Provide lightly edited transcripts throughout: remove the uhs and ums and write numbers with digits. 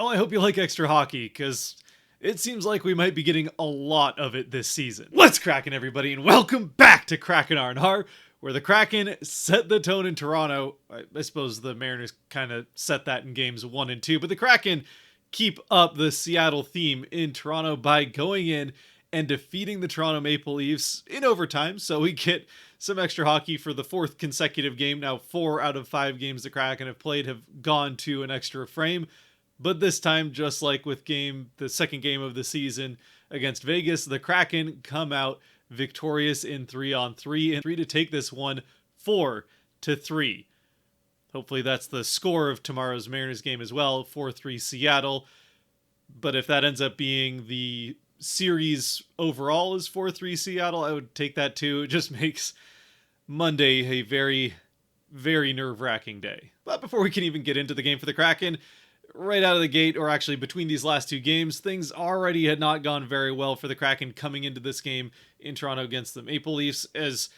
Well, I hope you like extra hockey, because it seems like we might be getting a lot of it this season. What's cracking, everybody, and welcome back to Kraken R&R, where the Kraken set the tone in Toronto. I suppose the Mariners kind of set that in games 1 and 2, but the Kraken keep up the Seattle theme in Toronto by going in and defeating the Toronto Maple Leafs in overtime, so we get some extra hockey for the 4th consecutive game. Now 4 out of 5 games the Kraken have played have gone to an extra frame. But this time, just like with the second game of the season against Vegas, the Kraken come out victorious in 3-on-3 and 3 to take this one 4-3. Hopefully that's the score of tomorrow's Mariners game as well, 4-3 Seattle. But if that ends up being the series overall is 4-3 Seattle, I would take that too. It just makes Monday a very, very nerve-wracking day. But before we can even get into the game for the Kraken, right out of the gate, or actually between these last 2 games, things already had not gone very well for the Kraken coming into this game in Toronto against the Maple Leafs, as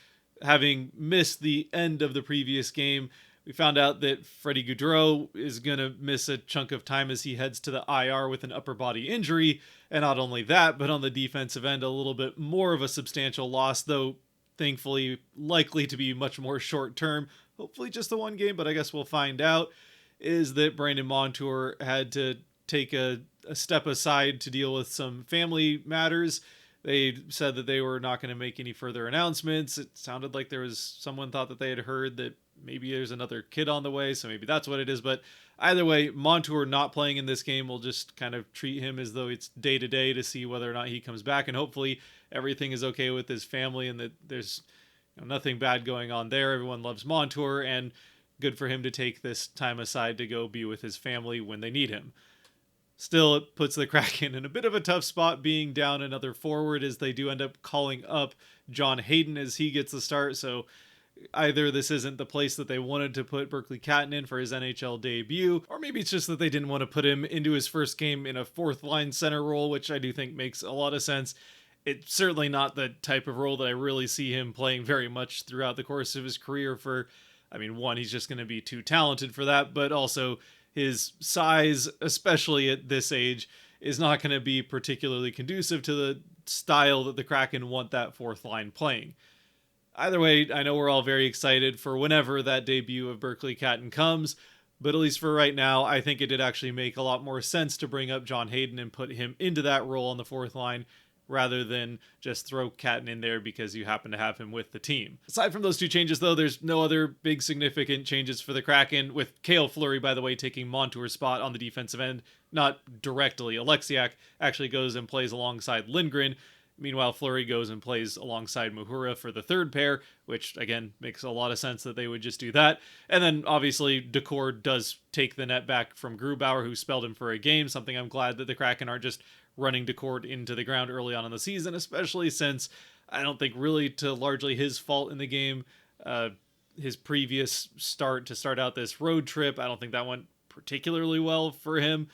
having missed the end of the previous game, we found out that Freddie Gaudreau is going to miss a chunk of time as he heads to the IR with an upper body injury, and not only that, but on the defensive end, a little bit more of a substantial loss, though thankfully likely to be much more short term, hopefully just the 1 game, but I guess we'll find out, is that Brandon Montour had to take a step aside to deal with some family matters. They said that they were not going to make any further announcements. It sounded like someone thought that they had heard that maybe there's another kid on the way, so maybe that's what it is. But either way, Montour not playing in this game will just kind of treat him as though it's day to day to see whether or not he comes back, and hopefully everything is okay with his family and that there's nothing bad going on there. Everyone loves Montour, and good for him to take this time aside to go be with his family when they need him. Still, it puts the Kraken in a bit of a tough spot being down another forward, as they do end up calling up John Hayden as he gets the start. So either this isn't the place that they wanted to put Berkeley Catton in for his NHL debut, or maybe it's just that they didn't want to put him into his first game in a 4th line center role, which I do think makes a lot of sense. It's certainly not the type of role that I really see him playing very much throughout the course of his career. One, he's just going to be too talented for that, but also his size, especially at this age, is not going to be particularly conducive to the style that the Kraken want that 4th line playing. Either way, I know we're all very excited for whenever that debut of Berkeley Catton comes, but at least for right now, I think it did actually make a lot more sense to bring up John Hayden and put him into that role on the 4th line, rather than just throw Catton in there because you happen to have him with the team. Aside from those 2 changes, though, there's no other big significant changes for the Kraken, with Cale Fleury, by the way, taking Montour's spot on the defensive end. Not directly. Alexiak actually goes and plays alongside Lindgren. Meanwhile, Fleury goes and plays alongside Mahura for the 3rd pair, which, again, makes a lot of sense that they would just do that. And then, obviously, Decord does take the net back from Grubauer, who spelled him for a game, something I'm glad that the Kraken aren't just running Decord into the ground early on in the season, especially since I don't think really to largely his fault in the game. His previous start out this road trip, I don't think that went particularly well for him,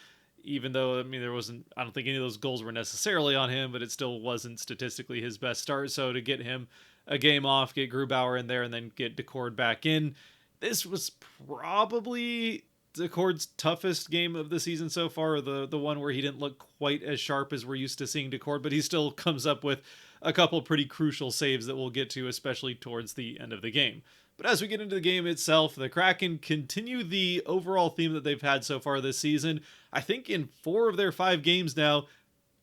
even though, I don't think any of those goals were necessarily on him, but it still wasn't statistically his best start. So to get him a game off, get Grubauer in there, and then get Decord back in, this was probably Decord's toughest game of the season so far, the one where he didn't look quite as sharp as we're used to seeing Decord, but he still comes up with a couple pretty crucial saves that we'll get to, especially towards the end of the game. But as we get into the game itself, the Kraken continue the overall theme that they've had so far this season. I think in 4 of their 5 games now,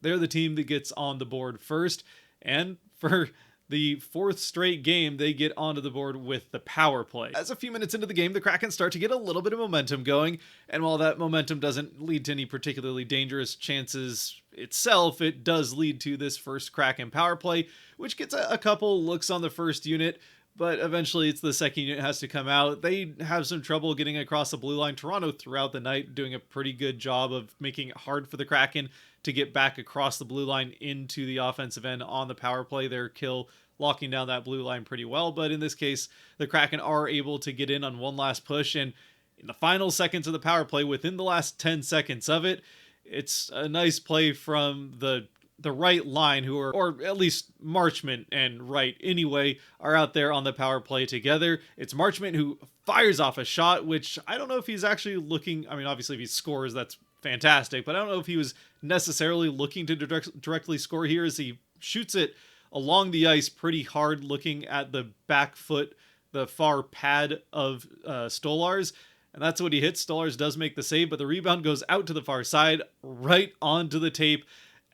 they're the team that gets on the board first, and for the 4th straight game, they get onto the board with the power play. As a few minutes into the game, the Kraken start to get a little bit of momentum going, and while that momentum doesn't lead to any particularly dangerous chances itself, it does lead to this first Kraken power play, which gets a couple looks on the first unit, but eventually it's the second unit has to come out. They have some trouble getting across the blue line. Toronto throughout the night doing a pretty good job of making it hard for the Kraken to get back across the blue line into the offensive end on the power play. Their kill locking down that blue line pretty well, but in this case, the Kraken are able to get in on one last push, and in the final seconds of the power play, within the last 10 seconds of it, it's a nice play from the right line, who are, or at least Marchment and Wright anyway, are out there on the power play together. It's Marchment who fires off a shot, which I don't know if he's actually looking, I mean, obviously if he scores, that's fantastic, but I don't know if he was necessarily looking to directly score here, as he shoots it along the ice pretty hard, looking at the back foot, the far pad of Stolarz. And that's what he hits. Stolarz does make the save, but the rebound goes out to the far side, right onto the tape.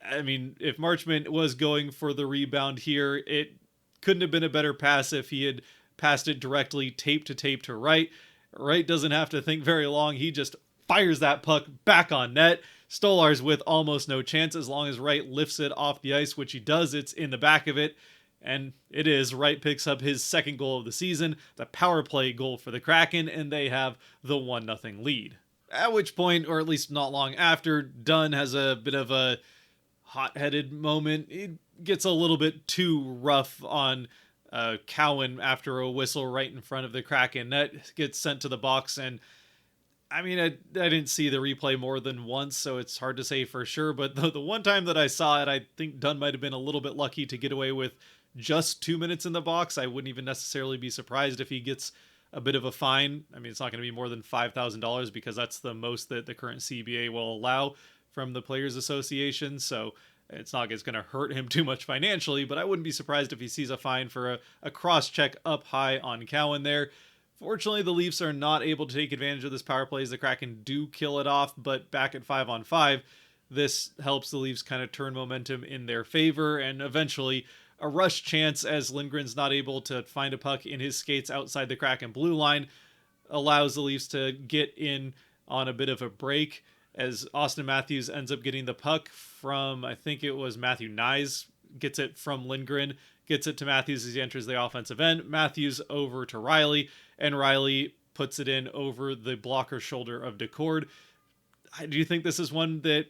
I mean, if Marchment was going for the rebound here, it couldn't have been a better pass if he had passed it directly tape to Wright. Wright doesn't have to think very long. He just fires that puck back on net. Stolarz with almost no chance as long as Wright lifts it off the ice, which he does. It's in the back of it. And it is. Wright picks up his second goal of the season, the power play goal for the Kraken, and they have the 1-0 lead. At which point, or at least not long after, Dunn has a bit of a hot-headed moment. He gets a little bit too rough on Cowan after a whistle right in front of the Kraken net, gets sent to the box, and I mean, I didn't see the replay more than once, so it's hard to say for sure, but the one time that I saw it, I think Dunn might have been a little bit lucky to get away with just 2 minutes in the box. I wouldn't even necessarily be surprised if he gets a bit of a fine. I mean, it's not going to be more than $5,000 because that's the most that the current CBA will allow from the Players Association, so it's not going to hurt him too much financially, but I wouldn't be surprised if he sees a fine for a cross-check up high on Cowan there. Fortunately, the Leafs are not able to take advantage of this power play as the Kraken do kill it off, but back at 5-on-5, this helps the Leafs kind of turn momentum in their favor, and eventually a rush chance as Lindgren's not able to find a puck in his skates outside the Kraken blue line allows the Leafs to get in on a bit of a break as Austin Matthews ends up getting the puck from, I think it was Matthew Nyes, gets it from Lindgren, gets it to Matthews as he enters the offensive end. Matthews over to Riley, and Riley puts it in over the blocker shoulder of Decord. Do you think this is one that,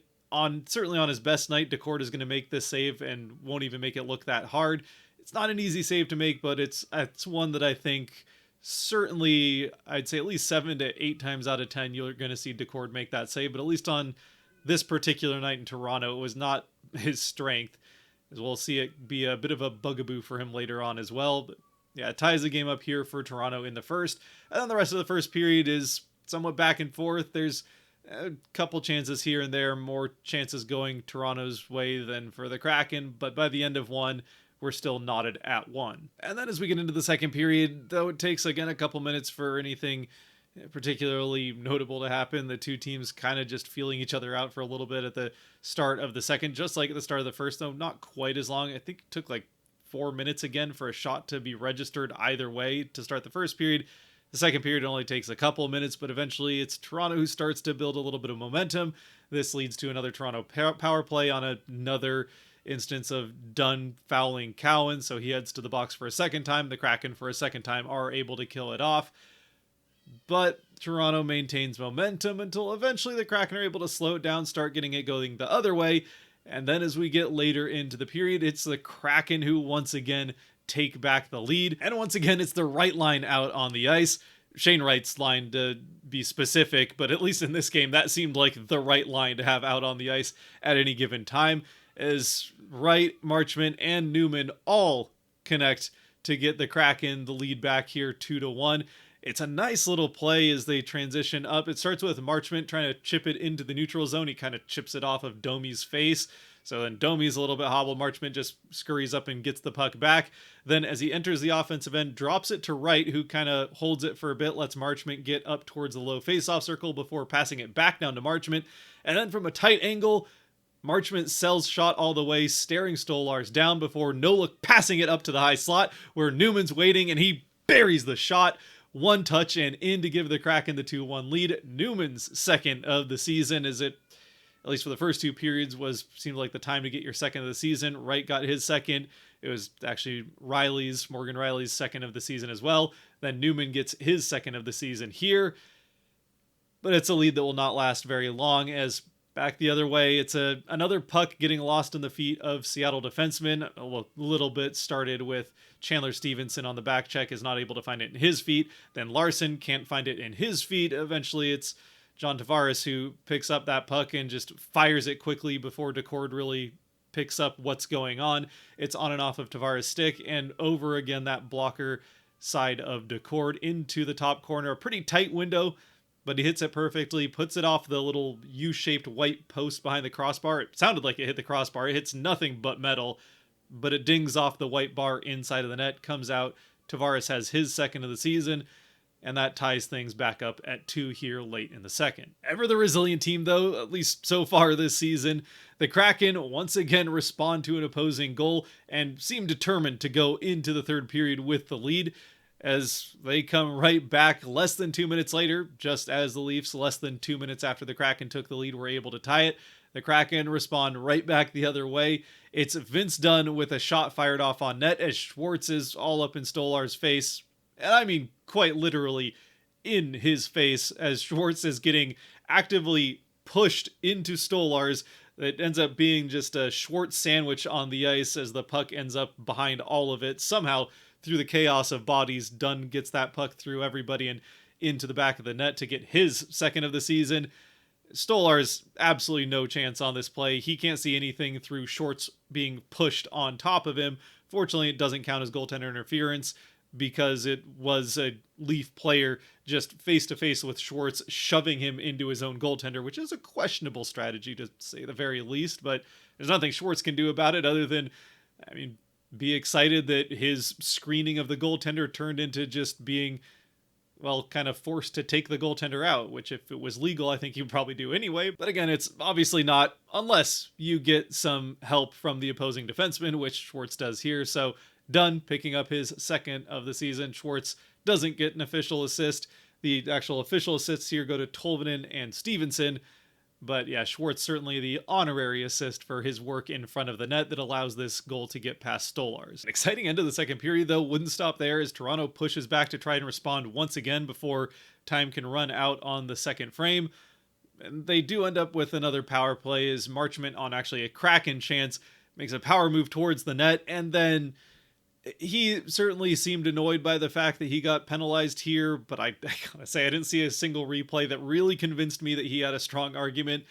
certainly on his best night, Decord is going to make this save and won't even make it look that hard? It's not an easy save to make, but it's one that I think certainly, I'd say at least 7 to 8 times out of 10, you're going to see Decord make that save, but at least on this particular night in Toronto, it was not his strength, as we'll see it be a bit of a bugaboo for him later on as well. But yeah, it ties the game up here for Toronto in the first, and then the rest of the first period is somewhat back and forth. There's a couple chances here and there, more chances going Toronto's way than for the Kraken, but by the end of one, we're still knotted at 1. And then as we get into the second period, though it takes again a couple minutes for anything particularly notable to happen, the two teams kind of just feeling each other out for a little bit at the start of the second, just like at the start of the first, though not quite as long. I think it took like 4 minutes again for a shot to be registered either way to start the first period. The second period only takes a couple of minutes, but eventually it's Toronto who starts to build a little bit of momentum. This leads to another Toronto power play on another instance of Dunn fouling Cowan, so he heads to the box for a second time. The Kraken for a second time are able to kill it off, but Toronto maintains momentum until eventually the Kraken are able to slow it down, start getting it going the other way, and then as we get later into the period, it's the Kraken who once again take back the lead, and once again it's the right line out on the ice. Shane Wright's line to be specific, but at least in this game that seemed like the right line to have out on the ice at any given time, as Wright, Marchment, and Newman all connect to get the Kraken the lead back here 2-1. It's a nice little play as they transition up. It starts with Marchment trying to chip it into the neutral zone. He kind of chips it off of Domi's face. So then Domi's a little bit hobbled. Marchment just scurries up and gets the puck back. Then as he enters the offensive end, drops it to Wright, who kind of holds it for a bit, lets Marchment get up towards the low faceoff circle before passing it back down to Marchment. And then from a tight angle, Marchment sells shot all the way, staring Stolarz down before no-look passing it up to the high slot where Newman's waiting, and he buries the shot. One touch and in to give the Kraken the 2-1 lead. Newman's second of the season, as it, at least for the first 2 periods, seemed like the time to get your second of the season. Wright got his second. It was actually Morgan Riley's second of the season as well. Then Newman gets his second of the season here. But it's a lead that will not last very long, as back the other way, it's another puck getting lost in the feet of Seattle defensemen. A little bit started with Chandler Stevenson on the back check, is not able to find it in his feet. Then Larson can't find it in his feet. Eventually it's John Tavares who picks up that puck and just fires it quickly before Decord really picks up what's going on. It's on and off of Tavares' stick and over again that blocker side of Decord into the top corner. A pretty tight window. but he hits it perfectly, puts it off the little U-shaped white post behind the crossbar. It sounded like it hit the crossbar. It hits nothing but metal, but it dings off the white bar inside of the net, comes out. Tavares has his second of the season, and that ties things back up at 2 here late in the second. Ever the resilient team, though, at least so far this season, the Kraken once again respond to an opposing goal and seem determined to go into the third period with the lead, as they come right back less than 2 minutes later, just as the Leafs, less than 2 minutes after the Kraken took the lead, were able to tie it. The Kraken respond right back the other way. It's Vince Dunn with a shot fired off on net as Schwartz is all up in Stolar's face. And I mean quite literally in his face, as Schwartz is getting actively pushed into Stolar's. It ends up being just a Schwartz sandwich on the ice as the puck ends up behind all of it. Somehow, through the chaos of bodies, Dunn gets that puck through everybody and into the back of the net to get his second of the season. Stolar's absolutely no chance on this play. He can't see anything through Schwartz being pushed on top of him. Fortunately, it doesn't count as goaltender interference because it was a Leaf player just face-to-face with Schwartz, shoving him into his own goaltender, which is a questionable strategy to say the very least, but there's nothing Schwartz can do about it other than, I mean, be excited that his screening of the goaltender turned into just being, well, kind of forced to take the goaltender out, which if it was legal, I think you'd probably do anyway. But again, it's obviously not, unless you get some help from the opposing defenseman, which Schwartz does here. So Dunn picking up his second of the season. Schwartz doesn't get an official assist. The actual official assists here go to Tolvanen and Stevenson. But yeah, Schwartz certainly the honorary assist for his work in front of the net that allows this goal to get past Stolar's. An exciting end of the second period, though, wouldn't stop there as Toronto pushes back to try and respond once again before time can run out on the second frame. And they do end up with another power play as Marchment, on actually a Kraken chance, makes a power move towards the net, and then he certainly seemed annoyed by the fact that he got penalized here, but I gotta say, I didn't see a single replay that really convinced me that he had a strong argument.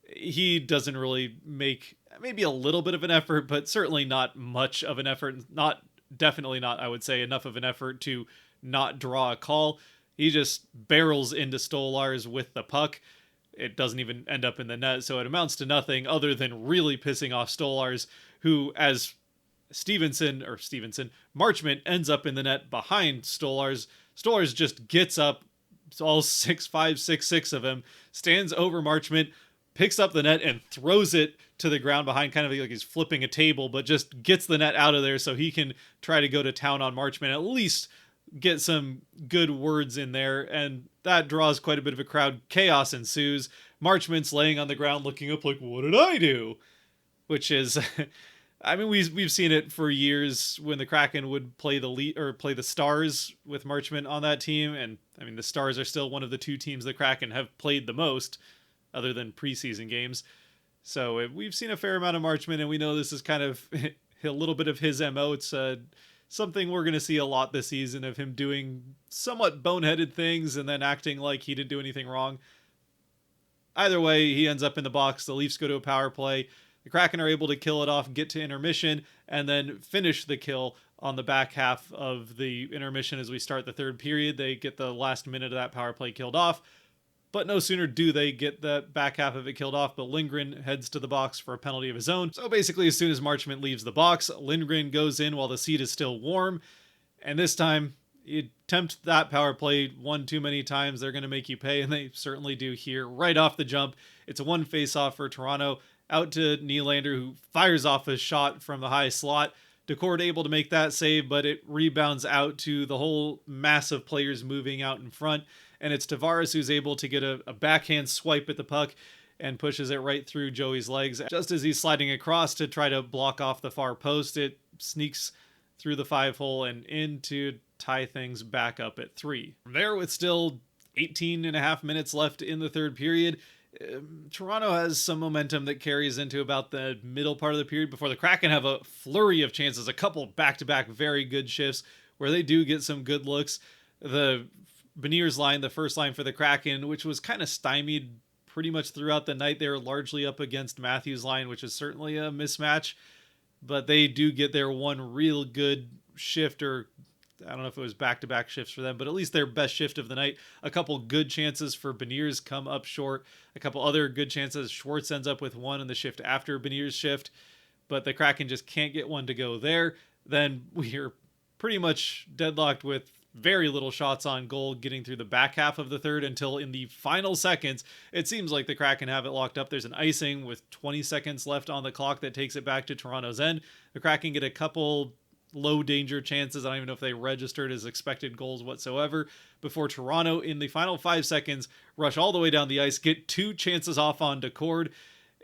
He doesn't really make maybe a little bit of an effort, but certainly not much of an effort. Definitely not, I would say, enough of an effort to not draw a call. He just barrels into Stolar's with the puck. It doesn't even end up in the net, so it amounts to nothing other than really pissing off Stolar's, who, as Marchment ends up in the net behind Stolar's. Stolar's just gets up, all 6'5", 6'6" of him, stands over Marchment, picks up the net and throws it to the ground behind, kind of like he's flipping a table, but just gets the net out of there so he can try to go to town on Marchment, at least get some good words in there, and that draws quite a bit of a crowd. Chaos ensues. Marchment's laying on the ground looking up like, what did I do? Which is... I mean, we've seen it for years when the Kraken would play the Stars with Marchment on that team, and I mean the Stars are still one of the two teams the Kraken have played the most, other than preseason games. So we've seen a fair amount of Marchment, and we know this is kind of a little bit of his MO. It's something we're going to see a lot this season of him doing somewhat boneheaded things and then acting like he didn't do anything wrong. Either way, he ends up in the box. The Leafs go to a power play. The Kraken are able to kill it off, get to intermission, and then finish the kill on the back half of the intermission as we start the third period. They get the last minute of that power play killed off, but no sooner do they get the back half of it killed off, but Lindgren heads to the box for a penalty of his own. So basically, as soon as Marchment leaves the box, Lindgren goes in while the seat is still warm, and this time, you attempt that power play one too many times, they're going to make you pay, and they certainly do here right off the jump. It's a one face-off for Toronto, out to Nylander, who fires off a shot from the high slot. Decord able to make that save, but it rebounds out to the whole mass of players moving out in front, and it's Tavares who's able to get a backhand swipe at the puck and pushes it right through Joey's legs. Just as he's sliding across to try to block off the far post, it sneaks through the 5-hole and in to tie things back up at 3. From there, with still 18 and a half minutes left in the third period, Toronto has some momentum that carries into about the middle part of the period before the Kraken have a flurry of chances, a couple back-to-back very good shifts where they do get some good looks. The Beniers line, the first line for the Kraken, which was kind of stymied pretty much throughout the night. They were largely up against Matthews' line, which is certainly a mismatch, but they do get their one real good shift or I don't know if it was back-to-back shifts for them, but at least their best shift of the night. A couple good chances for Beniers come up short. A couple other good chances. Schwartz ends up with one in the shift after Beniers' shift, but the Kraken just can't get one to go there. Then we're pretty much deadlocked with very little shots on goal getting through the back half of the third until in the final seconds, it seems like the Kraken have it locked up. There's an icing with 20 seconds left on the clock that takes it back to Toronto's end. The Kraken get a couple low danger chances. I don't even know if they registered as expected goals whatsoever before Toronto in the final 5 seconds rush all the way down the ice, get 2 chances off on Decord.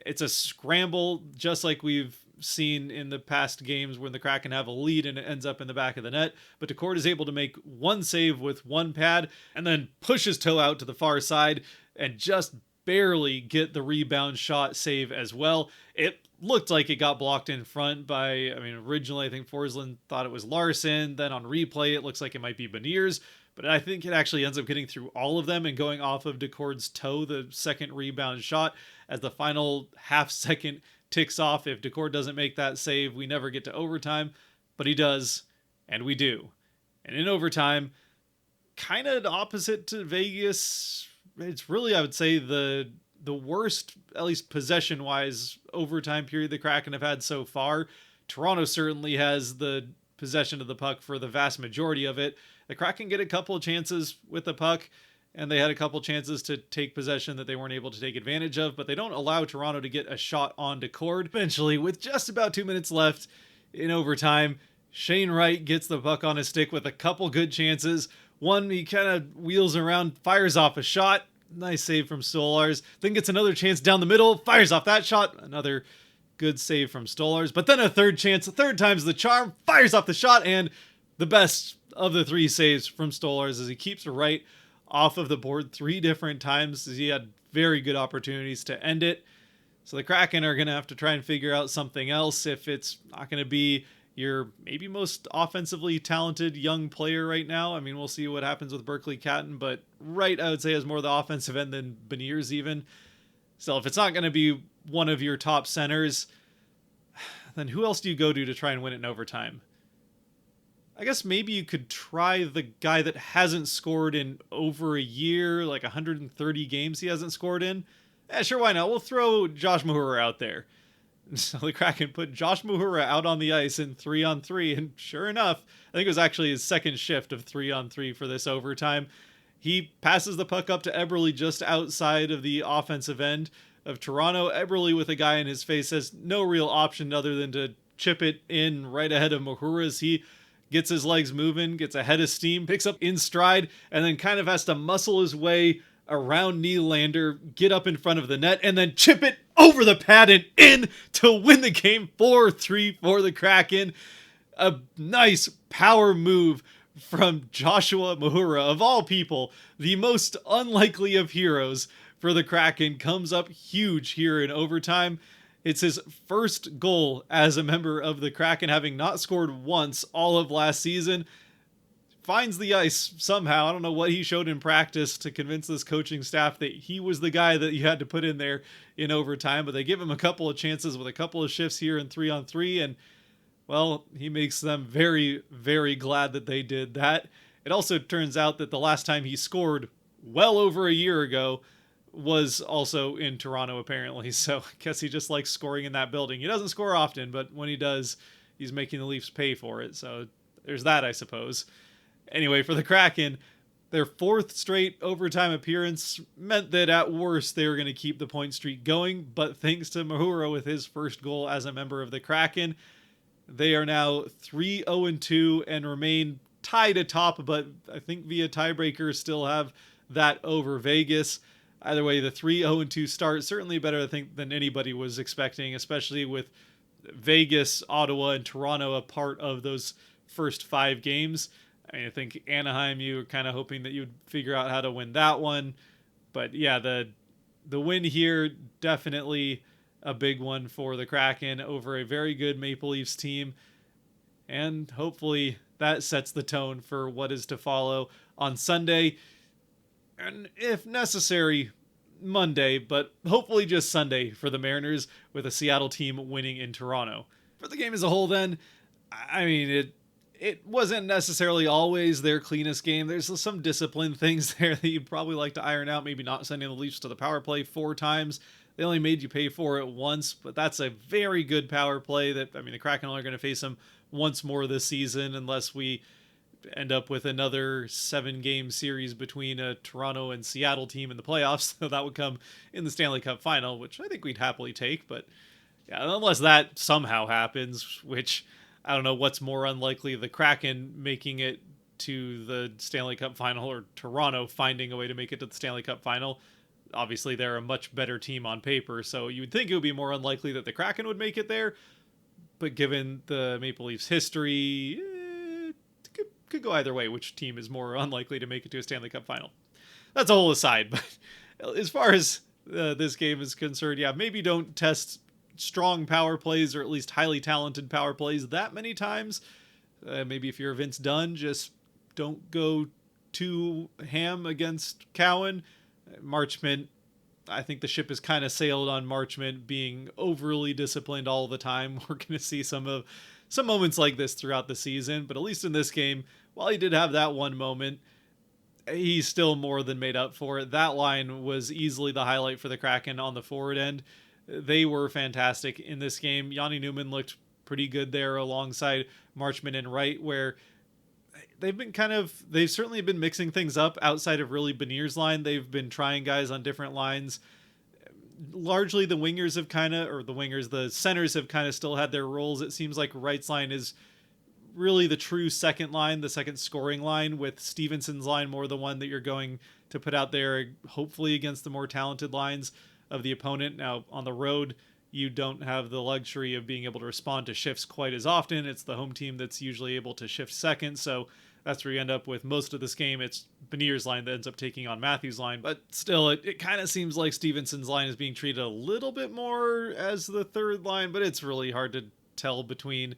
It's a scramble just like we've seen in the past games when the Kraken have a lead and it ends up in the back of the net. But Decord is able to make one save with one pad and then push his toe out to the far side and just barely get the rebound shot save as well. It looked like it got blocked in front by, originally I think Forsland thought it was Larson. Then on replay, it looks like it might be Beniers. But I think it actually ends up getting through all of them and going off of Decord's toe, the second rebound shot, as the final half second ticks off. If Decord doesn't make that save, we never get to overtime, but he does, and we do. And in overtime, kind of opposite to Vegas, it's really, I would say, the worst, at least possession-wise, overtime period the Kraken have had so far. Toronto certainly has the possession of the puck for the vast majority of it. The Kraken get a couple of chances with the puck, and they had a couple chances to take possession that they weren't able to take advantage of, but they don't allow Toronto to get a shot on Decord. Eventually, with just about 2 minutes left in overtime, Shane Wright gets the puck on his stick with a couple good chances. One, he kind of wheels around, fires off a shot. Nice save from Stolarz. Then gets another chance down the middle, fires off that shot. Another good save from Stolarz. But then a third chance, a third time's the charm, fires off the shot, and the best of the 3 saves from Stolarz as he keeps Wright off of the board 3 different times as he had very good opportunities to end it. So the Kraken are going to have to try and figure out something else if it's not going to be your maybe most offensively talented young player right now. I mean, we'll see what happens with Berkeley Catton, but Wright, I would say, has more of the offensive end than Beniers even. So if it's not going to be one of your top centers, then who else do you go to try and win it in overtime? I guess maybe you could try the guy that hasn't scored in over a year, like 130 games he hasn't scored in. Sure, why not? We'll throw Josh Mahura out there. So the Kraken put Josh Mahura out on the ice in 3-on-3, and sure enough, I think it was actually his second shift of 3-on-3 for this overtime. He passes the puck up to Eberle just outside of the offensive end of Toronto. Eberle, with a guy in his face, has no real option other than to chip it in right ahead of Mahura as he gets his legs moving, gets ahead of steam, picks up in stride, and then kind of has to muscle his way around Nylander, get up in front of the net, and then chip it over the pad and in to win the game 4-3 for the Kraken. A nice power move from Joshua Mahura, of all people, the most unlikely of heroes for the Kraken, comes up huge here in overtime. It's his first goal as a member of the Kraken, having not scored once all of last season. Finds the ice somehow. I don't know what he showed in practice to convince this coaching staff that he was the guy that you had to put in there in overtime, but they give him a couple of chances with a couple of shifts here in 3-on-3, and, well, he makes them very, very glad that they did that. It also turns out that the last time he scored, well over a year ago, was also in Toronto, apparently. So I guess he just likes scoring in that building. He doesn't score often, but when he does, he's making the Leafs pay for it. So there's that, I suppose. Anyway, for the Kraken, their 4th straight overtime appearance meant that at worst they were going to keep the point streak going. But thanks to Mahura with his first goal as a member of the Kraken, they are now 3-0-2 and remain tied atop, but I think via tiebreaker still have that over Vegas. Either way, the 3-0-2 start, certainly better, I think, than anybody was expecting, especially with Vegas, Ottawa, and Toronto a part of those first 5 games. I mean, I think Anaheim, you were kind of hoping that you'd figure out how to win that one. But yeah, the win here, definitely a big one for the Kraken over a very good Maple Leafs team. And hopefully that sets the tone for what is to follow on Sunday. And if necessary, Monday, but hopefully just Sunday for the Mariners, with a Seattle team winning in Toronto. For the game as a whole then, I mean, It wasn't necessarily always their cleanest game. There's some discipline things there that you'd probably like to iron out. Maybe not sending the Leafs to the power play 4 times. They only made you pay for it once, but that's a very good power play that, I mean, the Kraken are going to face them once more this season unless we end up with another 7-game series between a Toronto and Seattle team in the playoffs. So that would come in the Stanley Cup final, which I think we'd happily take. But yeah, unless that somehow happens, which I don't know what's more unlikely, the Kraken making it to the Stanley Cup final or Toronto finding a way to make it to the Stanley Cup final. Obviously, they're a much better team on paper, so you would think it would be more unlikely that the Kraken would make it there. But given the Maple Leafs' history, could go either way, which team is more unlikely to make it to a Stanley Cup final. That's a whole aside, but as far as this game is concerned, yeah, maybe don't test strong power plays or at least highly talented power plays that many times. Maybe if you're Vince Dunn, just don't go too ham against Cowan. Marchment, I think the ship has kind of sailed on Marchment being overly disciplined all the time. We're going to see some moments like this throughout the season, but at least in this game, while he did have that one moment, he's still more than made up for it. That line was easily the highlight for the Kraken on the forward end. They were fantastic in this game. Yanni Newman looked pretty good there alongside Marchment and Wright, where they've certainly been mixing things up outside of really Beniers' line. They've been trying guys on different lines. Largely the the centers have kind of still had their roles. It seems like Wright's line is really the true second line, the second scoring line, with Stevenson's line more the one that you're going to put out there, hopefully against the more talented lines of the opponent. Now, on the road, you don't have the luxury of being able to respond to shifts quite as often. It's the home team that's usually able to shift second, so that's where you end up with most of this game. It's Beniers' line that ends up taking on Matthews' line, but still, it kind of seems like Stevenson's line is being treated a little bit more as the third line, but it's really hard to tell between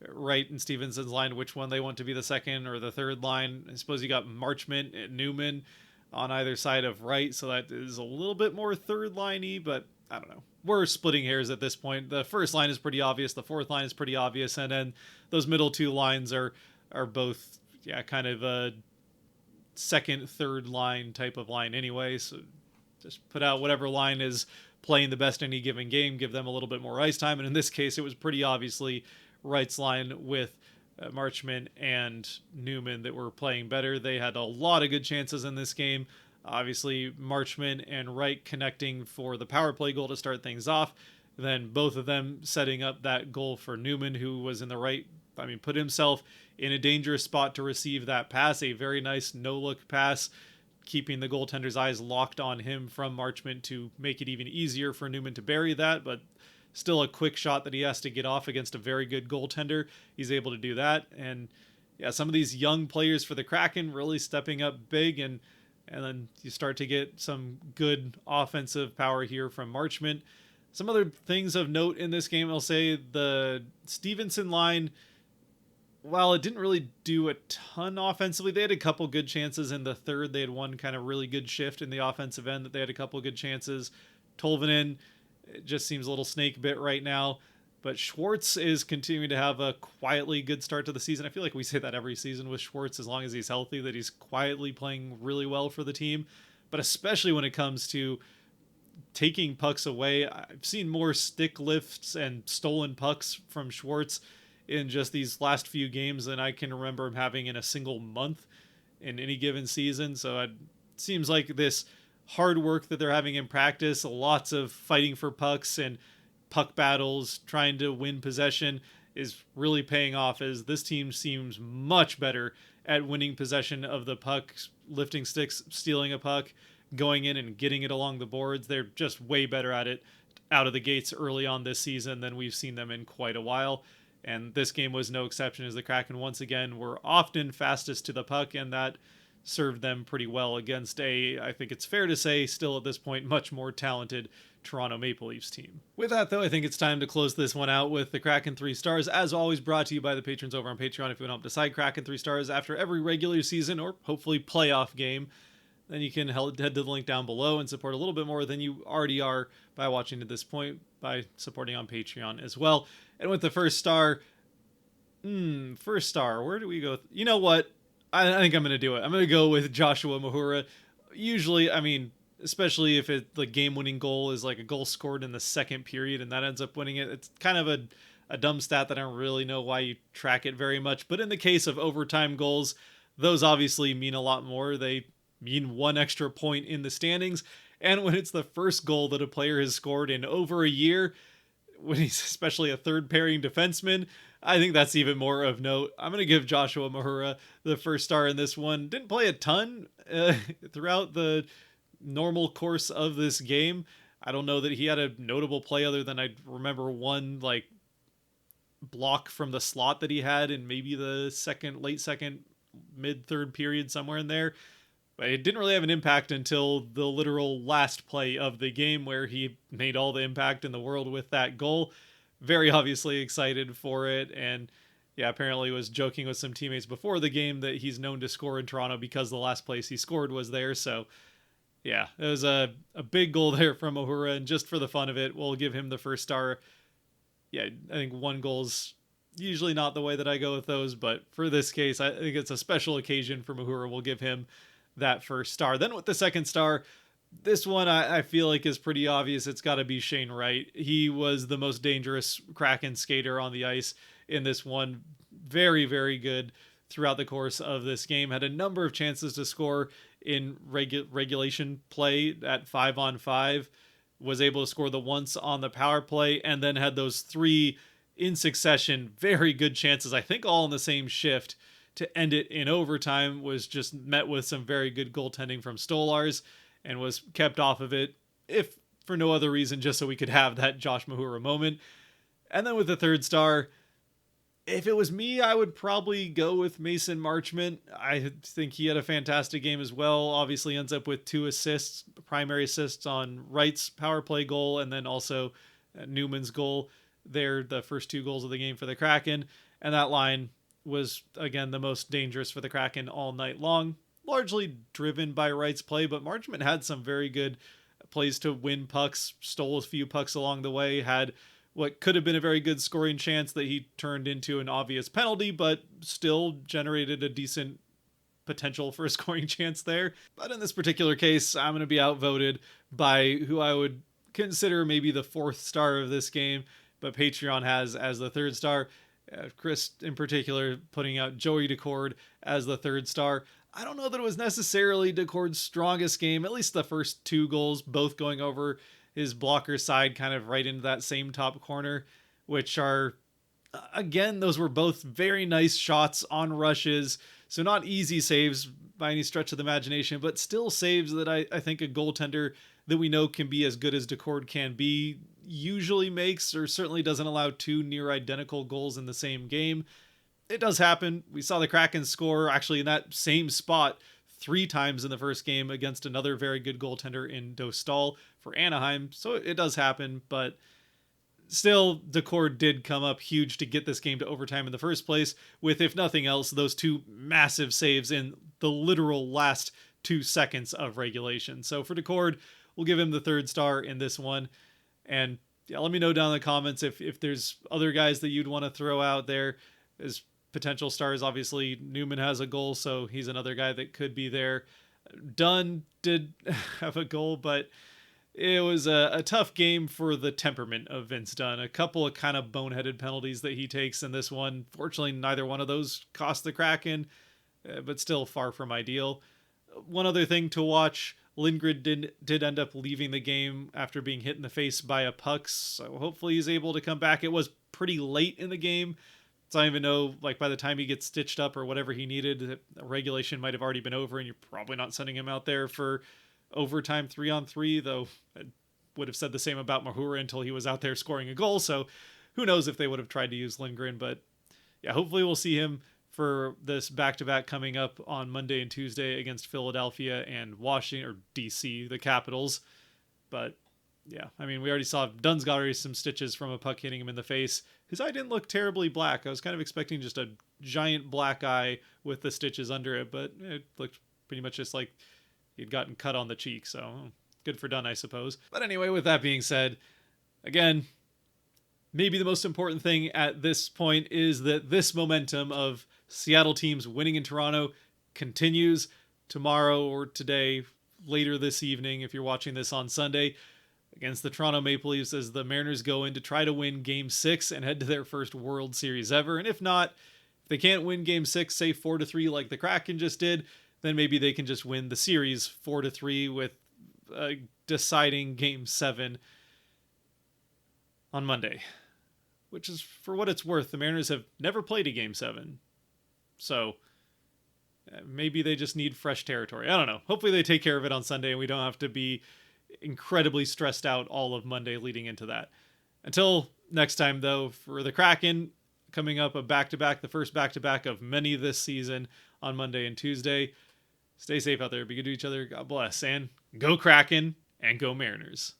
Wright and Stevenson's line which one they want to be the second or the third line. I suppose you got Marchment and Newman on either side of Wright, so that is a little bit more third line-y, but I don't know. We're splitting hairs at this point. The first line is pretty obvious, the fourth line is pretty obvious, and then those middle two lines are both kind of a second, third line type of line anyway, so just put out whatever line is playing the best any given game, give them a little bit more ice time, and in this case, it was pretty obviously Wright's line with Marchment and Newman that were playing better. They had a lot of good chances in this game. Obviously, Marchment and Wright connecting for the power play goal to start things off. Then both of them setting up that goal for Newman, who was in the right, put himself in a dangerous spot to receive that pass. A very nice no-look pass, keeping the goaltender's eyes locked on him from Marchment to make it even easier for Newman to bury that, but still a quick shot that he has to get off against a very good goaltender. He's able to do that. And yeah, some of these young players for the Kraken really stepping up big, and then you start to get some good offensive power here from Marchment. Some other things of note in this game, I'll say the Stevenson line, while it didn't really do a ton offensively, they had a couple good chances in the third. They had one kind of really good shift in the offensive end that they had a couple good chances. Tolvanen, it just seems a little snake bit right now, but Schwartz is continuing to have a quietly good start to the season. I feel like we say that every season with Schwartz, as long as he's healthy, that he's quietly playing really well for the team, but especially when it comes to taking pucks away. I've seen more stick lifts and stolen pucks from Schwartz in just these last few games than I can remember him having in a single month in any given season. So it seems like this hard work that they're having in practice, lots of fighting for pucks and puck battles, trying to win possession, is really paying off, as this team seems much better at winning possession of the puck, lifting sticks, stealing a puck, going in and getting it along the boards. They're just way better at it out of the gates early on this season than we've seen them in quite a while. And this game was no exception, as the Kraken once again were often fastest to the puck, and that served them pretty well against I think it's fair to say, still at this point, much more talented Toronto Maple Leafs team. With that, though, I think it's time to close this one out with the Kraken 3 stars. As always, brought to you by the patrons over on Patreon. If you want to decide Kraken 3 stars after every regular season or hopefully playoff game, then you can head to the link down below and support a little bit more than you already are by watching to this point, by supporting on Patreon as well. And with the first star, First star. Where do we go? You know what? I think I'm gonna do it. I'm gonna go with Joshua Mahura. Usually, I mean, especially if the game-winning goal is like a goal scored in the second period and that ends up winning it. It's kind of a dumb stat that I don't really know why you track it very much. But in the case of overtime goals, those obviously mean a lot more. They mean one extra point in the standings. And when it's the first goal that a player has scored in over a year, when he's especially a third pairing defenseman, I think that's even more of note. I'm going to give Joshua Mahura the first star in this one. Didn't play a ton throughout the normal course of this game. I don't know that he had a notable play other than I remember one like block from the slot that he had in maybe the late second, mid third period, somewhere in there. But it didn't really have an impact until the literal last play of the game where he made all the impact in the world with that goal. Very obviously excited for it. And yeah, apparently was joking with some teammates before the game that he's known to score in Toronto because the last place he scored was there. So yeah, it was a big goal there from Ohura. And just for the fun of it, we'll give him the first star. Yeah, I think one goal's usually not the way that I go with those. But for this case, I think it's a special occasion for Mahura. We'll give him that first star. Then with the second star, this one I feel like is pretty obvious. It's got to be Shane Wright. He was the most dangerous Kraken skater on the ice in this one. Very, very good throughout the course of this game. Had a number of chances to score in regulation play at 5-on-5. Was able to score the once on the power play, and then had those three in succession very good chances, I think all in the same shift, to end it in overtime. Was just met with some very good goaltending from Stolars and was kept off of it, if for no other reason, just so we could have that Josh Mahura moment. And then with the third star, if it was me, I would probably go with Mason Marchment. I think he had a fantastic game as well. Obviously ends up with 2 assists, primary assists on Wright's power play goal, and then also Newman's goal. They're the first 2 goals of the game for the Kraken. And that line was, again, the most dangerous for the Kraken all night long. Largely driven by Wright's play, but Marchment had some very good plays to win pucks, stole a few pucks along the way, had what could have been a very good scoring chance that he turned into an obvious penalty, but still generated a decent potential for a scoring chance there. But in this particular case, I'm going to be outvoted by who I would consider maybe the 4th star of this game, but Patreon has as the 3rd star. Chris, in particular, putting out Joey Decord as the 3rd star. I don't know that it was necessarily Decord's strongest game, at least the first 2 goals, both going over his blocker side, kind of right into that same top corner, which are, again, those were both very nice shots on rushes. So not easy saves by any stretch of the imagination, but still saves that I think a goaltender that we know can be as good as Decord can be usually makes, or certainly doesn't allow 2 near identical goals in the same game. It does happen. We saw the Kraken score actually in that same spot 3 times in the first game against another very good goaltender in Dostal for Anaheim. So it does happen, but still, Decord did come up huge to get this game to overtime in the first place with, if nothing else, those 2 massive saves in the literal last 2 seconds of regulation. So for Decord, we'll give him the 3rd star in this one. And yeah, let me know down in the comments if there's other guys that you'd want to throw out there as potential stars. Obviously, Newman has a goal, so he's another guy that could be there. Dunn did have a goal, but it was a tough game for the temperament of Vince Dunn. A couple of kind of boneheaded penalties that he takes in this one. Fortunately, neither one of those cost the Kraken, but still far from ideal. One other thing to watch, Lindgren did end up leaving the game after being hit in the face by a puck, so hopefully he's able to come back. It was pretty late in the game, so I don't even know, like, by the time he gets stitched up or whatever he needed, regulation might have already been over, and you're probably not sending him out there for overtime 3-on-3, though I would have said the same about Mahura until he was out there scoring a goal, so who knows if they would have tried to use Lindgren. But yeah, hopefully we'll see him for this back-to-back coming up on Monday and Tuesday against Philadelphia and Washington, or DC, the Capitals. But yeah, I mean, we already saw Dunn's got already some stitches from a puck hitting him in the face. His eye didn't look terribly black. I was kind of expecting just a giant black eye with the stitches under it, but it looked pretty much just like he'd gotten cut on the cheek, so good for Dunn, I suppose. But anyway, with that being said, again, maybe the most important thing at this point is that this momentum of Seattle teams winning in Toronto continues tomorrow or today, later this evening, if you're watching this on Sunday, against the Toronto Maple Leafs as the Mariners go in to try to win Game 6 and head to their first World Series ever. And if not, if they can't win Game 6, say 4-3 like the Kraken just did, then maybe they can just win the series 4-3 with deciding Game 7 on Monday. Which is, for what it's worth, the Mariners have never played a Game 7. So maybe they just need fresh territory. I don't know. Hopefully they take care of it on Sunday and we don't have to be incredibly stressed out all of Monday leading into that. Until next time, though, for the Kraken, coming up a back-to-back, the first back-to-back of many this season on Monday and Tuesday. Stay safe out there. Be good to each other. God bless. And go Kraken and go Mariners.